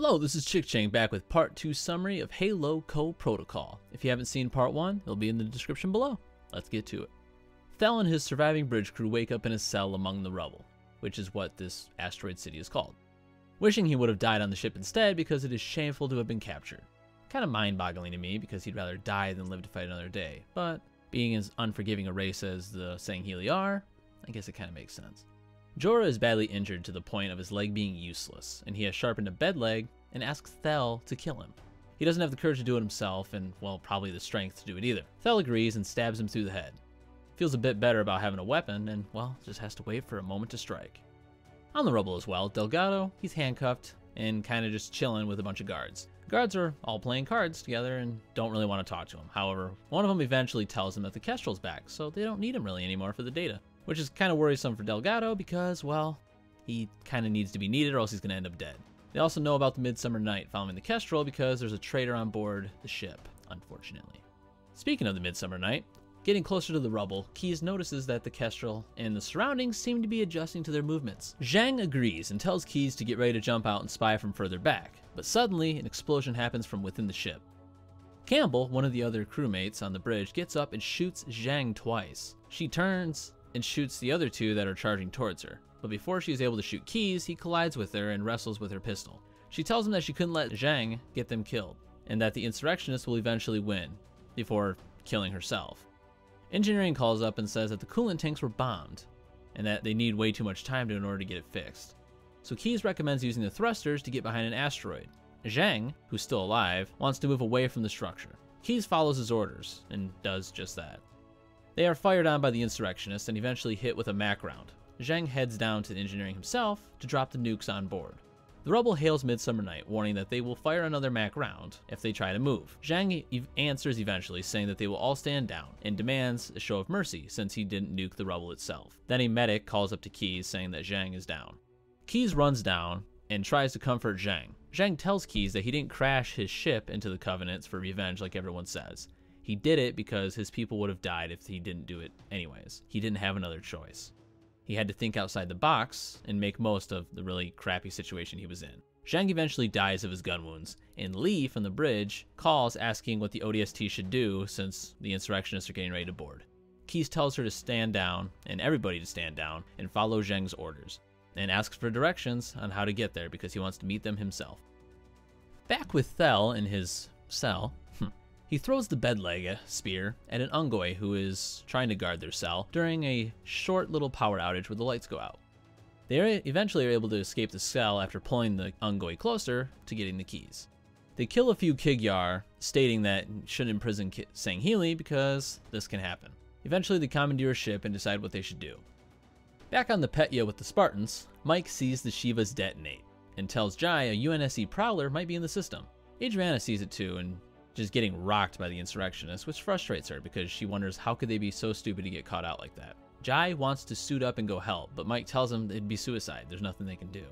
Hello, this is Chick Chang back with part 2 summary of Halo Co Protocol. If you haven't seen part 1, it'll be in the description below. Let's get to it. Thel and his surviving bridge crew wake up in a cell among the rubble, which is what this asteroid city is called. Wishing he would have died on the ship instead because it is shameful to have been captured. Kind of mind-boggling to me because he'd rather die than live to fight another day, but being as unforgiving a race as the Sangheili are, I guess it kind of makes sense. Jorah is badly injured to the point of his leg being useless, and he has sharpened a bed leg and asks Thel to kill him. He doesn't have the courage to do it himself, and, well, probably the strength to do it either. Thel agrees and stabs him through the head. Feels a bit better about having a weapon, and, well, just has to wait for a moment to strike. On the rubble as well, Delgado, he's handcuffed and kind of just chilling with a bunch of guards. Guards are all playing cards together and don't really want to talk to him. However, one of them eventually tells him that the Kestrel's back, so they don't need him really anymore for the data. Which is kind of worrisome for Delgado because, well, he kind of needs to be needed or else he's going to end up dead. They also know about the Midsummer Night following the Kestrel because there's a traitor on board the ship, unfortunately. Speaking of the Midsummer Night, getting closer to the rubble, Keyes notices that the Kestrel and the surroundings seem to be adjusting to their movements. Zhang agrees and tells Keyes to get ready to jump out and spy from further back, but suddenly an explosion happens from within the ship. Campbell, one of the other crewmates on the bridge, gets up and shoots Zhang twice. She turns and shoots the other two that are charging towards her. But before she is able to shoot Keyes, he collides with her and wrestles with her pistol. She tells him that she couldn't let Zhang get them killed, and that the insurrectionists will eventually win, before killing herself. Engineering calls up and says that the coolant tanks were bombed, and that they need way too much time in order to get it fixed. So Keyes recommends using the thrusters to get behind an asteroid. Zhang, who's still alive, wants to move away from the structure. Keyes follows his orders, and does just that. They are fired on by the insurrectionists and eventually hit with a MAC round. Zhang heads down to engineering himself to drop the nukes on board. The rubble hails Midsummer Night, warning that they will fire another MAC round if they try to move. Zhang answers eventually, saying that they will all stand down, and demands a show of mercy since he didn't nuke the rubble itself. Then a medic calls up to Keyes saying that Zhang is down. Keyes runs down and tries to comfort Zhang. Zhang tells Keyes that he didn't crash his ship into the Covenants for revenge like everyone says. He did it because his people would have died if he didn't do it anyways. He didn't have another choice. He had to think outside the box and make most of the really crappy situation he was in. Zhang eventually dies of his gun wounds, and Lee from the bridge calls asking what the ODST should do since the insurrectionists are getting ready to board. Keyes tells her to stand down, and everybody to stand down, and follow Zhang's orders, and asks for directions on how to get there because he wants to meet them himself. Back with Thel in his cell, he throws the bed leg spear at an Ungoy who is trying to guard their cell during a short little power outage where the lights go out. They eventually are able to escape the cell after pulling the Ungoy closer to getting the keys. They kill a few Kigyar, stating that shouldn't imprison Sangheili because this can happen. Eventually they commandeer a ship and decide what they should do. Back on the Petya with the Spartans, Mike sees the Shivas detonate and tells Jai a UNSC Prowler might be in the system. Adriana sees it too and just getting rocked by the insurrectionists, which frustrates her because she wonders how could they be so stupid to get caught out like that. Jai wants to suit up and go help, but Mike tells him it'd be suicide, there's nothing they can do.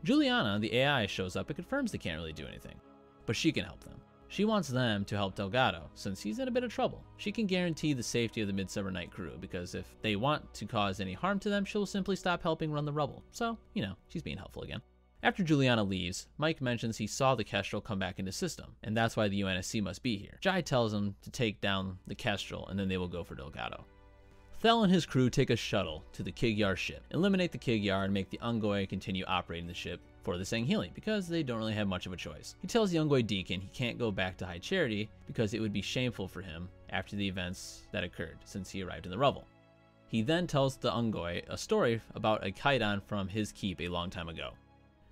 Juliana, the AI, shows up and confirms they can't really do anything, but she can help them. She wants them to help Delgado, since he's in a bit of trouble. She can guarantee the safety of the Midsummer Night crew, because if they want to cause any harm to them, she'll simply stop helping run the rubble. So, you know, she's being helpful again. After Juliana leaves, Mike mentions he saw the Kestrel come back into system, and that's why the UNSC must be here. Jai tells him to take down the Kestrel, and then they will go for Delgado. Thel and his crew take a shuttle to the Kigyar ship, eliminate the Kigyar, and make the Ungoy continue operating the ship for the Sangheili, because they don't really have much of a choice. He tells the Ungoy Deacon he can't go back to High Charity because it would be shameful for him after the events that occurred since he arrived in the rubble. He then tells the Ungoy a story about a Kaidan from his keep a long time ago.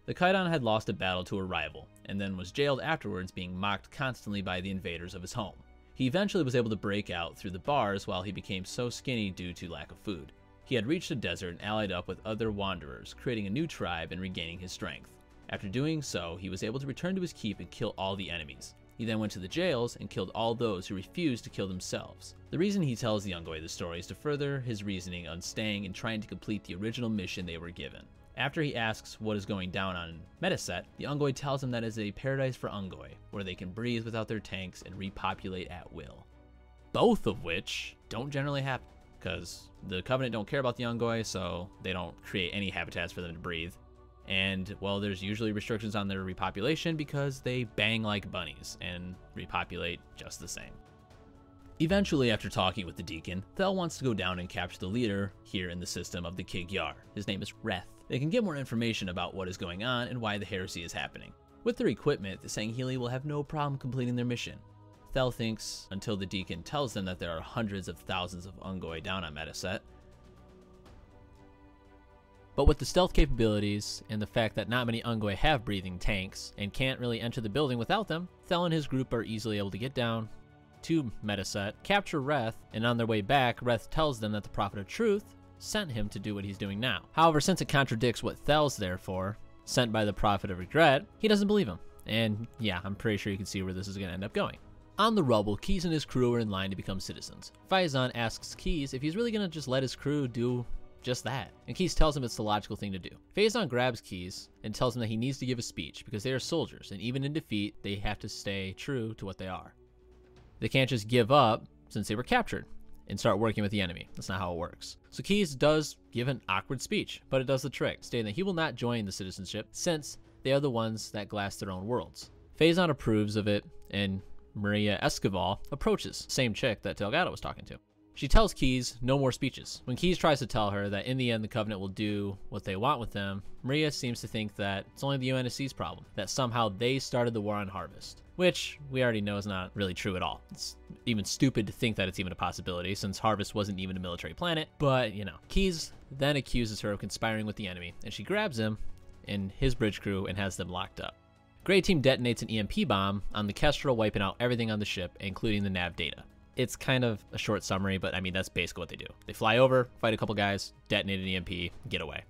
The Kaidan had lost a battle to a rival, and then was jailed afterwards, being mocked constantly by the invaders of his home. He eventually was able to break out through the bars while he became so skinny due to lack of food. He had reached the desert and allied up with other wanderers, creating a new tribe and regaining his strength. After doing so, he was able to return to his keep and kill all the enemies. He then went to the jails and killed all those who refused to kill themselves. The reason he tells the Ungoy the story is to further his reasoning on staying and trying to complete the original mission they were given. After he asks what is going down on Mediset, the Ungoy tells him that it is a paradise for Ungoy, where they can breathe without their tanks and repopulate at will. Both of which don't generally happen, because the Covenant don't care about the Ungoy, so they don't create any habitats for them to breathe. And, well, there's usually restrictions on their repopulation because they bang like bunnies and repopulate just the same. Eventually, after talking with the Deacon, Thel wants to go down and capture the leader here in the system of the Kig-Yar. His name is Reth. They can get more information about what is going on and why the heresy is happening. With their equipment, the Sangheili will have no problem completing their mission. Thel thinks until the Deacon tells them that there are hundreds of thousands of Ungoi down on Mediset. But with the stealth capabilities and the fact that not many Ungoi have breathing tanks and can't really enter the building without them, Thel and his group are easily able to get down to Mediset, capture Reth, and on their way back, Reth tells them that the Prophet of Truth sent him to do what he's doing now. However, since it contradicts what Thel's there for, sent by the Prophet of Regret, he doesn't believe him. And yeah, I'm pretty sure you can see where this is going to end up going. On the rubble, Keyes and his crew are in line to become citizens. Faison asks Keyes if he's really going to just let his crew do just that, and Keyes tells him it's the logical thing to do. Faison grabs Keyes and tells him that he needs to give a speech because they are soldiers, and even in defeat, they have to stay true to what they are. They can't just give up since they were captured and start working with the enemy. That's not how it works. So Keyes does give an awkward speech, but it does the trick, stating that he will not join the citizenship since they are the ones that glass their own worlds. Faison approves of it, and Maria Escoval approaches, same chick that Delgado was talking to. She tells Keyes no more speeches. When Keyes tries to tell her that in the end the Covenant will do what they want with them, Maria seems to think that it's only the UNSC's problem, that somehow they started the war on Harvest, which we already know is not really true at all. It's even stupid to think that it's even a possibility since Harvest wasn't even a military planet, but you know. Keyes then accuses her of conspiring with the enemy, and she grabs him and his bridge crew and has them locked up. Grey Team detonates an EMP bomb on the Kestrel, wiping out everything on the ship, including the nav data. It's kind of a short summary, but I mean, that's basically what they do. They fly over, fight a couple guys, detonate an EMP, get away.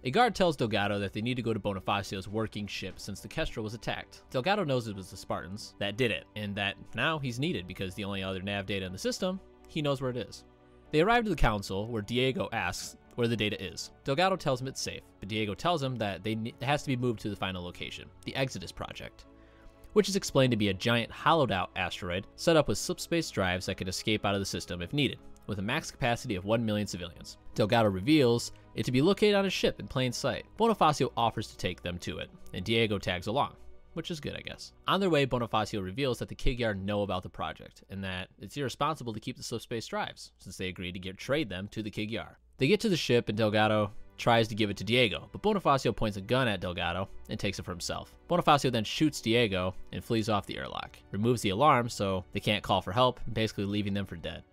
A guard tells Delgado that they need to go to Bonifacio's working ship since the Kestrel was attacked. Delgado knows it was the Spartans that did it, and that now he's needed because the only other nav data in the system, he knows where it is. They arrive to the council where Diego asks where the data is. Delgado tells him it's safe, but Diego tells him that it has to be moved to the final location, the Exodus Project, which is explained to be a giant hollowed-out asteroid set up with slipspace drives that could escape out of the system if needed, with a max capacity of 1 million civilians. Delgado reveals it to be located on a ship in plain sight. Bonifacio offers to take them to it, and Diego tags along, which is good, I guess. On their way, Bonifacio reveals that the Kig-Yar know about the project, and that it's irresponsible to keep the slipspace drives, since they agreed to trade them to the Kig-Yar. They get to the ship, and Delgado tries to give it to Diego, but Bonifacio points a gun at Delgado and takes it for himself. Bonifacio then shoots Diego and flees off the airlock, removes the alarm so they can't call for help, basically leaving them for dead.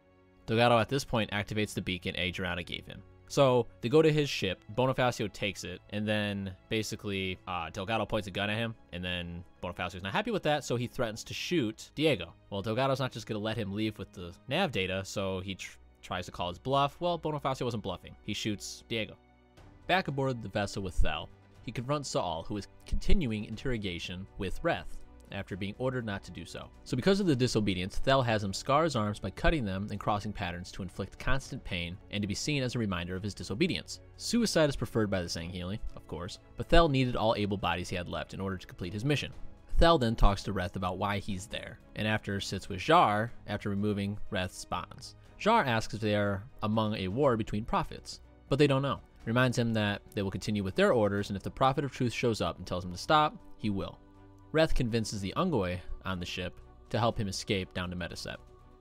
Delgado at this point activates the beacon Adriana gave him. So they go to his ship, Bonifacio takes it, and then basically Delgado points a gun at him, and then Bonifacio's not happy with that, so he threatens to shoot Diego. Well, Delgado's not just going to let him leave with the nav data, so he tries to call his bluff. Well, Bonifacio wasn't bluffing. He shoots Diego. Back aboard the vessel with Thel, he confronts Saul, who is continuing interrogation with Reth after being ordered not to do so. So because of the disobedience, Thel has him scar his arms by cutting them and crossing patterns to inflict constant pain and to be seen as a reminder of his disobedience. Suicide is preferred by the Sangheili, of course, but Thel needed all able bodies he had left in order to complete his mission. Thel then talks to Reth about why he's there, and after sits with Jar after removing Reth's bonds. Jar asks if they are among a war between prophets, but they don't know. Reminds him that they will continue with their orders, and if the Prophet of Truth shows up and tells him to stop, he will. Reth convinces the Ungoi on the ship to help him escape down to Mediset.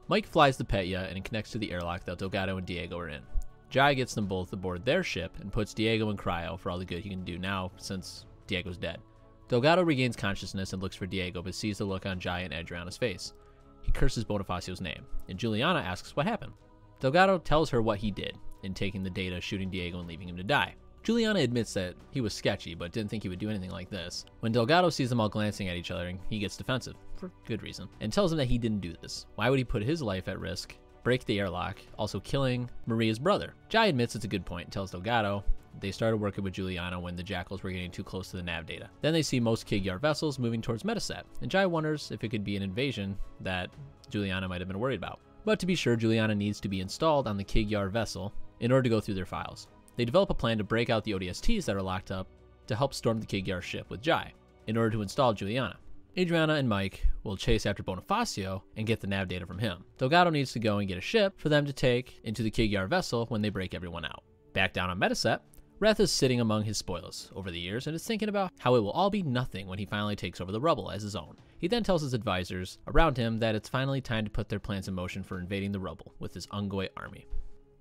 Mike flies the Petya and connects to the airlock that Delgado and Diego are in. Jai gets them both aboard their ship and puts Diego in cryo for all the good he can do now since Diego's dead. Delgado regains consciousness and looks for Diego, but sees the look on Jai and Adriana's face. He curses Bonifacio's name, and Juliana asks what happened. Delgado tells her what he did in taking the data, shooting Diego, and leaving him to die. Juliana admits that he was sketchy, but didn't think he would do anything like this. When Delgado sees them all glancing at each other, he gets defensive, for good reason, and tells him that he didn't do this. Why would he put his life at risk, break the airlock, also killing Maria's brother? Jai admits it's a good point and tells Delgado they started working with Juliana when the Jackals were getting too close to the nav data. Then they see most Kig-Yar vessels moving towards Mediset, and Jai wonders if it could be an invasion that Juliana might have been worried about. But to be sure, Juliana needs to be installed on the Kig-Yar vessel in order to go through their files. They develop a plan to break out the ODSTs that are locked up to help storm the Kig-Yar ship with Jai in order to install Juliana. Adriana and Mike will chase after Bonifacio and get the nav data from him. Delgado needs to go and get a ship for them to take into the Kig-Yar vessel when they break everyone out. Back down on Mediset, Reth is sitting among his spoils over the years and is thinking about how it will all be nothing when he finally takes over the rubble as his own. He then tells his advisors around him that it's finally time to put their plans in motion for invading the rubble with his Ungoi army.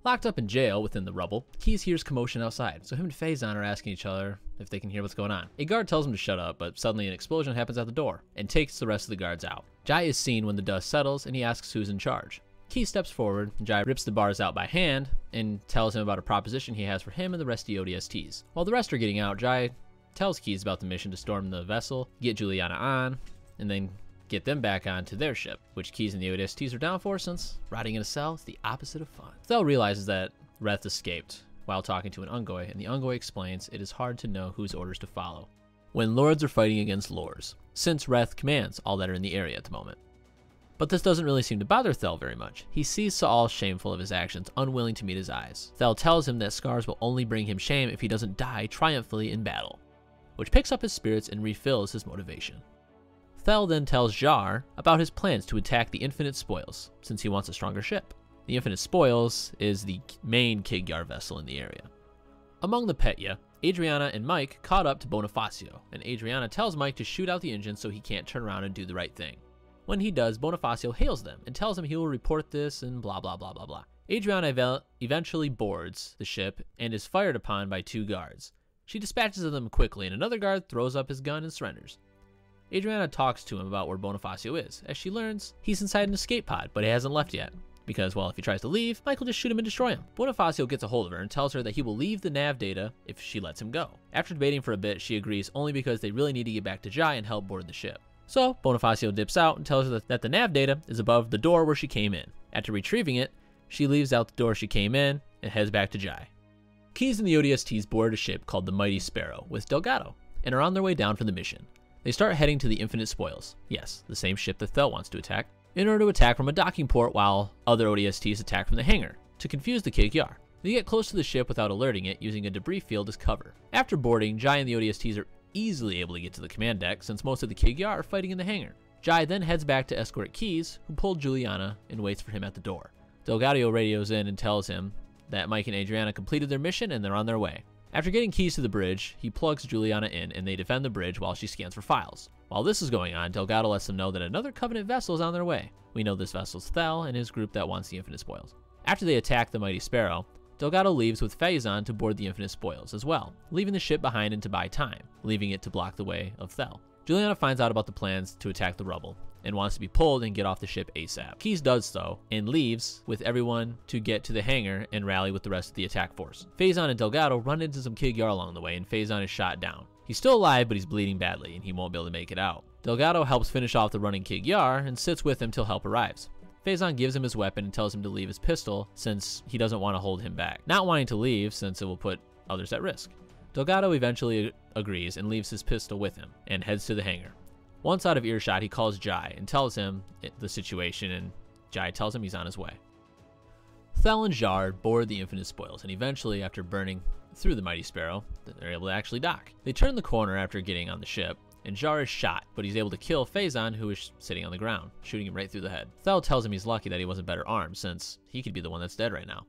Locked up in jail within the rubble, Keyes hears commotion outside, so him and Faison are asking each other if they can hear what's going on. A guard tells him to shut up, but suddenly an explosion happens at the door and takes the rest of the guards out. Jai is seen when the dust settles, and he asks who's in charge. Keyes steps forward, and Jai rips the bars out by hand and tells him about a proposition he has for him and the rest of the ODSTs. While the rest are getting out, Jai tells Keyes about the mission to storm the vessel, get Juliana on, and then get them back onto their ship, which Keyes and the ODSTs are down for, since rotting in a cell is the opposite of fun. Thel realizes that Reth escaped while talking to an Ungoi, and the Ungoi explains it is hard to know whose orders to follow when lords are fighting against lords, since Reth commands all that are in the area at the moment. But this doesn't really seem to bother Thel very much. He sees Saul shameful of his actions, unwilling to meet his eyes. Thel tells him that scars will only bring him shame if he doesn't die triumphantly in battle, which picks up his spirits and refills his motivation. Thel then tells Jar about his plans to attack the Infinite Spoils, since he wants a stronger ship. The Infinite Spoils is the main Kig-Yar vessel in the area. Among the Petya, Adriana and Mike caught up to Bonifacio, and Adriana tells Mike to shoot out the engine so he can't turn around and do the right thing. When he does, Bonifacio hails them and tells him he will report this and blah blah blah blah blah. Adriana eventually boards the ship and is fired upon by 2 guards. She dispatches them quickly, and another guard throws up his gun and surrenders. Adriana talks to him about where Bonifacio is, as she learns he's inside an escape pod, but he hasn't left yet. Because, well, if he tries to leave, Mike will just shoot him and destroy him. Bonifacio gets a hold of her and tells her that he will leave the nav data if she lets him go. After debating for a bit, she agrees only because they really need to get back to Jai and help board the ship. So, Bonifacio dips out and tells her that the nav data is above the door where she came in. After retrieving it, she leaves out the door she came in and heads back to Jai. Keyes and the ODSTs board a ship called the Mighty Sparrow with Delgado and are on their way down for the mission. They start heading to the Infinite Spoils, yes, the same ship that Thel wants to attack, in order to attack from a docking port while other ODSTs attack from the hangar, to confuse the Kig-Yar. They get close to the ship without alerting it, using a debris field as cover. After boarding, Jai and the ODSTs are easily able to get to the command deck, since most of the Kig-Yar are fighting in the hangar. Jai then heads back to escort Keyes, who pulled Juliana and waits for him at the door. Delgado radios in and tells him that Mike and Adriana completed their mission and they're on their way. After getting Keyes to the bridge, he plugs Juliana in and they defend the bridge while she scans for files. While this is going on, Delgado lets them know that another Covenant vessel is on their way. We know this vessel's Thel and his group that wants the Infinite Spoils. After they attack the Mighty Sparrow, Delgado leaves with Faison to board the Infinite Spoils as well, leaving the ship behind and to buy time, leaving it to block the way of Thel. Juliana finds out about the plans to attack the rubble and wants to be pulled and get off the ship ASAP. Keyes does so and leaves with everyone to get to the hangar and rally with the rest of the attack force. Faison and Delgado run into some Kig-Yar along the way, and Faison is shot down. He's still alive, but he's bleeding badly and he won't be able to make it out. Delgado helps finish off the running Kig-Yar and sits with him till help arrives. Faison gives him his weapon and tells him to leave his pistol since he doesn't want to hold him back, not wanting to leave since it will put others at risk. Delgado eventually agrees and leaves his pistol with him and heads to the hangar. Once out of earshot, he calls Jai and tells him the situation, and Jai tells him he's on his way. Thel and Jar board the Infinite Spoils, and eventually, after burning through the Mighty Sparrow, they're able to actually dock. They turn the corner after getting on the ship, and Jar is shot, but he's able to kill Faison, who is sitting on the ground, shooting him right through the head. Thel tells him he's lucky that he wasn't better armed, since he could be the one that's dead right now.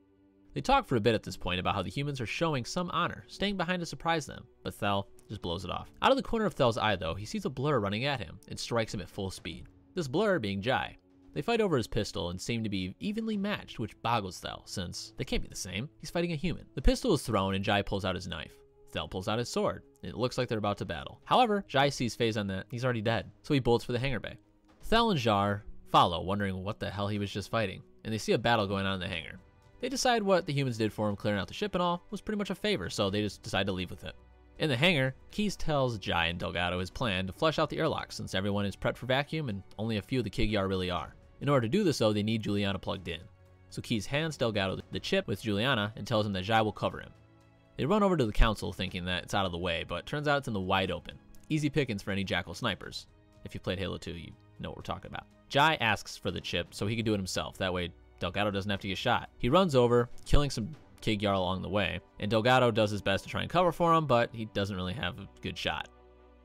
They talk for a bit at this point about how the humans are showing some honor, staying behind to surprise them, but Thel just blows it off. Out of the corner of Thel's eye, though, he sees a blur running at him and strikes him at full speed. This blur being Jai. They fight over his pistol and seem to be evenly matched, which boggles Thel, since they can't be the same. He's fighting a human. The pistol is thrown and Jai pulls out his knife. Thel pulls out his sword, and it looks like they're about to battle. However, Jai sees Faison that he's already dead, so he bolts for the hangar bay. Thel and Jar follow, wondering what the hell he was just fighting, and they see a battle going on in the hangar. They decide what the humans did for him clearing out the ship and all was pretty much a favor, so they just decide to leave with it. In the hangar, Keyes tells Jai and Delgado his plan to flush out the airlock since everyone is prepped for vacuum and only a few of the Kig-Yar really are. In order to do this though, they need Juliana plugged in. So Keyes hands Delgado the chip with Juliana and tells him that Jai will cover him. They run over to the council thinking that it's out of the way, but turns out it's in the wide open. Easy pickings for any Jackal snipers. If you played Halo 2, you know what we're talking about. Jai asks for the chip so he can do it himself, that way Delgado doesn't have to get shot. He runs over, killing some Kig-Yar along the way, and Delgado does his best to try and cover for him, but he doesn't really have a good shot.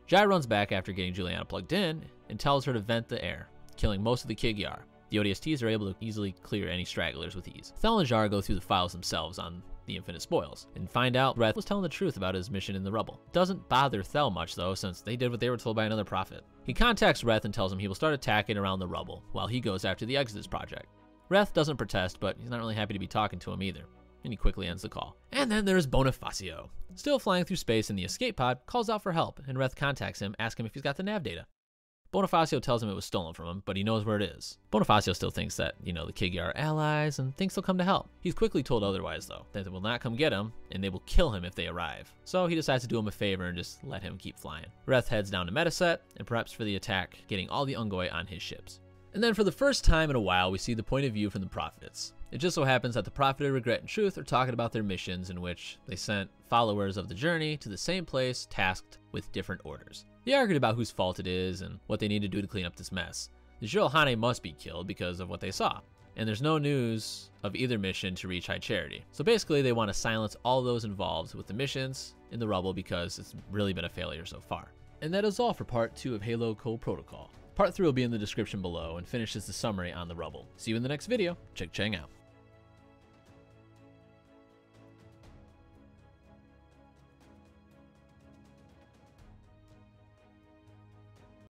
Jai runs back after getting Juliana plugged in and tells her to vent the air, killing most of the Kig-Yar. The ODSTs are able to easily clear any stragglers with ease. Thel and Jar go through the files themselves on the infinite spoils, and find out Reth was telling the truth about his mission in the rubble. Doesn't bother Thel much though, since they did what they were told by another prophet. He contacts Reth and tells him he will start attacking around the rubble, while he goes after the Exodus project. Reth doesn't protest, but he's not really happy to be talking to him either, and he quickly ends the call. And then there's Bonifacio. Still flying through space in the escape pod, calls out for help, and Reth contacts him, asking him if he's got the nav data. Bonifacio tells him it was stolen from him, but he knows where it is. Bonifacio still thinks that, the Kigi are allies and thinks they'll come to help. He's quickly told otherwise though, that they will not come get him, and they will kill him if they arrive. So he decides to do him a favor and just let him keep flying. Reth heads down to Metaset and preps for the attack, getting all the Ungoi on his ships. And then for the first time in a while, we see the point of view from the prophets. It just so happens that the prophet of Regret and Truth are talking about their missions in which they sent followers of the journey to the same place tasked with different orders. They argued about whose fault it is and what they need to do to clean up this mess. The Jiralhane must be killed because of what they saw, and there's no news of either mission to reach High Charity. So basically they want to silence all those involved with the missions in the rubble because it's really been a failure so far. And that is all for part 2 of Halo Code Protocol. Part 3 will be in the description below and finishes the summary on the rubble. See you in the next video. Check Chang out.